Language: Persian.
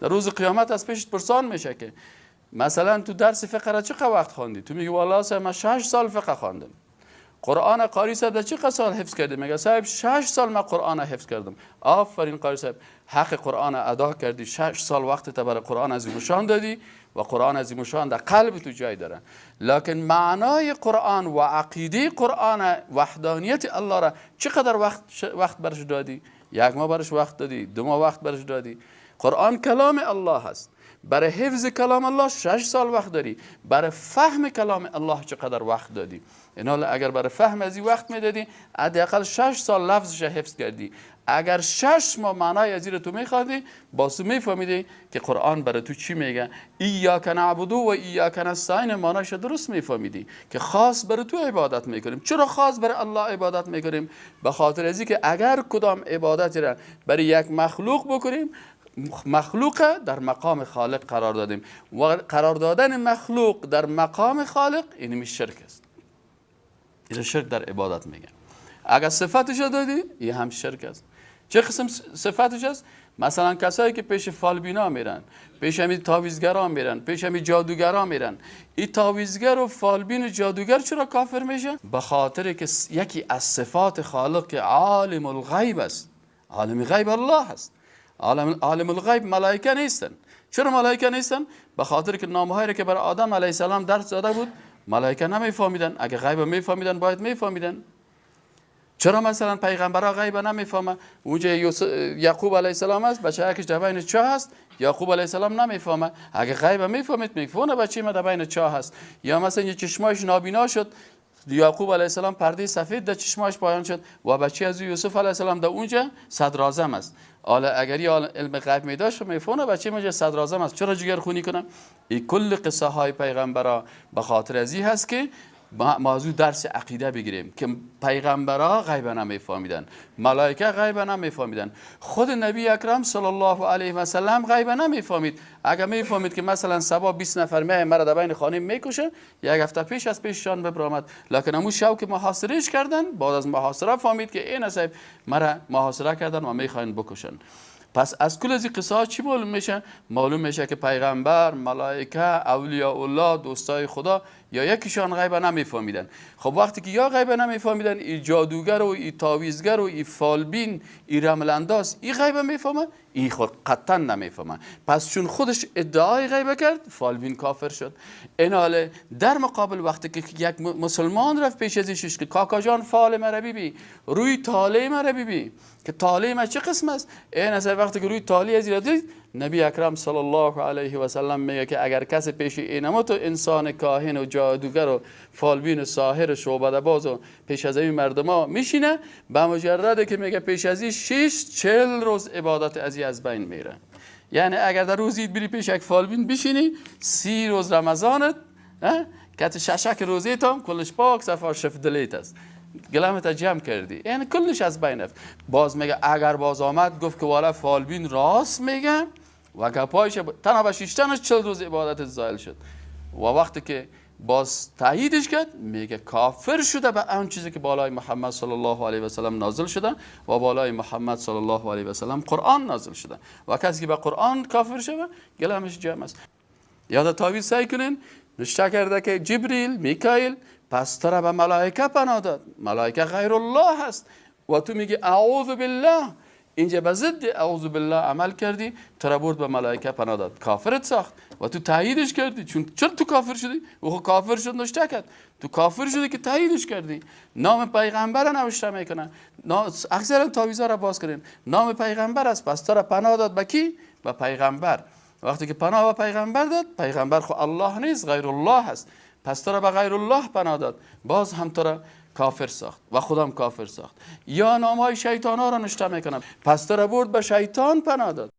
در روز قیامت از پیشت پرسان میشه که مثلا تو درس فقه را چقدر وقت خواندی؟ تو میگی والله صاحب من 6 سال فقه خواندم. قرآن قاری صاحب در چقدر سال حفظ کردی؟ میگه صاحب 6 سال من قرآن حفظ کردم. آفرین قاری صاحب، حق قرآن ادا کردی، 6 سال وقت تا برای قرآن عظیم الشان دادی و قرآن عظیم الشان در قلب تو جای داره. لکن معنای قرآن و عقیده قرآن، وحدانیت الله را چقدر وقت برش دادی؟ 1 ماه برش وقت دادی، 2 ماه وقت برش دادی. قرآن کلام الله هست. برای حفظ کلام الله 6 سال وقت داری. برای فهم کلام الله چقدر وقت دادی؟ اینا اگر برای فهم از این وقت میدادی، حداقل 6 سال لفظش حفظ کردی. اگر 6 ماه معنای از این تو میخوادی، باز میفهمیدی که قرآن برای تو چی میگه. ایاک نعبد و ایاک نستعین معناش درست میفهمیدی که خاص برای تو عبادت میکنیم. چرا خاص برای الله عبادت میکنیم؟ به خاطر از که اگر کدام عبادتی را برای یک مخلوق بکنیم، مخلوق در مقام خالق قرار دادیم و قرار دادن مخلوق در مقام خالق این شرک است. این شرک در عبادت میگن. اگر صفتش دادی این هم شرک است. چه قسم صفتش است؟ مثلا کسایی که پیش فالبینا میرن، پیش همین تعویضگران میرن، پیش همین جادوگران میرن، این تعویضگر و فالبین و جادوگر چرا کافر میشن؟ به خاطر که یکی از صفات خالق عالم الغیب است. عالم غیب الله است. عالم الغیب ملائکه نیستن. چرا ملائکه نیستن؟ به خاطر که نامهایی را که برای آدم علیه السلام درس داده بود ملائکه نمیفهمیدن. اگه غیب میفهمیدن باید میفهمیدن. چرا مثلا پیغمبرها غیب نمیفهمه؟ اونجا یعقوب علیه السلام است، بچه در بین چاه است، یعقوب علیه السلام نمیفهمه. اگه غیب میفهمید میفهمه بچه ما در بین چاه است. یا مثلا یه چشمایش نابینا شد، یعقوب علیه السلام پرده سفید در چشماش پایان شد و بچه از یوسف علیه السلام در اونجا صدراعظم است. حالا اگر یه علم غیب می داشت میفهمه بچه ما صدراعظم است. چرا جگر خونی کنم؟ این کل قصه های پیغمبرا به خاطر ازی هست که موضوع درس عقیده بگیریم که پیغمبرا غیب نمیفهمیدن، ملائکه غیب نمیفهمیدن، خود نبی اکرم صلی الله علیه و سلم غیب نمیفهمید. اگر میفهمید که مثلا صبح 20 نفر مرا در بین خانه میکشه، 1 هفته پیش از پیششان ببرامد. لکن همون شوک محاصرهش کردن، بعد از محاصره فهمید که این صاحب مرا محاصره کردن و میخواین بکشن. پس از کل از این قصه ها چی معلوم میشه؟ معلوم میشه که پیغمبر، ملائکه، اولیاء الله، دوستای خدا یا یکیشان غیب نمیفهمیدن. خب وقتی که یا غیب نمیفهمیدن، این جادوگر و این تعویضگر و این فالبین، این رمل انداز، این غیب میفهمه؟ این خود قطعا نمیفهمه. پس چون خودش ادعای غیب کرد، فالبین کافر شد. این حاله در مقابل وقتی که یک مسلمان رفت پیش ازش که کاکا جان فال مرا ببین، روی تاله مرا ببین که تاله ما چه قسم است؟ این از وقتی که روی تاله از دید، نبی اکرم صلی الله علیه و سلم میگه که اگر کسی پیش اینما تو انسان کاهن و جادوگر و فالبین و ساحر و شعبده باز و پیش از این مردما میشینه، به مجرد که میگه پیش از این 40 روز عبادت از بین میره. یعنی اگر در روزی بری پیش یک فالبین بشینی، 30 روز رمضانت که ششک روزیت هم کلش پاک صفا شف دلیت است، گلمت جمع کردی، یعنی کلش از بین رفت. باز میگه اگر باز آمد گفت که والا فالبین راست میگه و گپایش تنها به شیشتنش 40 روز عبادت زایل شد. و وقتی که باز تاییدش کرد میگه کافر شده به اون چیزی که بالای محمد صلی الله علیه و سلم نازل شده و بالای محمد صلی الله علیه و سلم قرآن نازل شده. و کسی که به قرآن کافر شده گلمش جمع است. یاد تعویض سعی کنین، نشته کرده که جبریل، میکائیل پس تو را به ملائکه پناه داد. ملائکه غیر الله هست و تو میگی اعوذ بالله، اینجا به ضد اعوذ بالله عمل کردی، تو را برد به ملائکه پناه داد، کافرت ساخت و تو تاییدش کردی. چرا تو کافر شدی؟ او کافر شد نشته کرد، تو کافر شدی که تاییدش کردی. نام پیغمبر را نوشته میکنن، اکثرا تعویضا را باز کردن، نام پیغمبر است، پس تو را پناه داد به کی؟ به پیغمبر. وقتی که پناه به پیغمبر داد، پیغمبر خو الله نیست، غیر الله هست، پس تو را به غیر الله پناه داد، باز هم تو را کافر ساخت و خودم کافر ساخت. یا نامهای شیطان ها را نشته میکنم، پس تو را برد به شیطان پناه داد.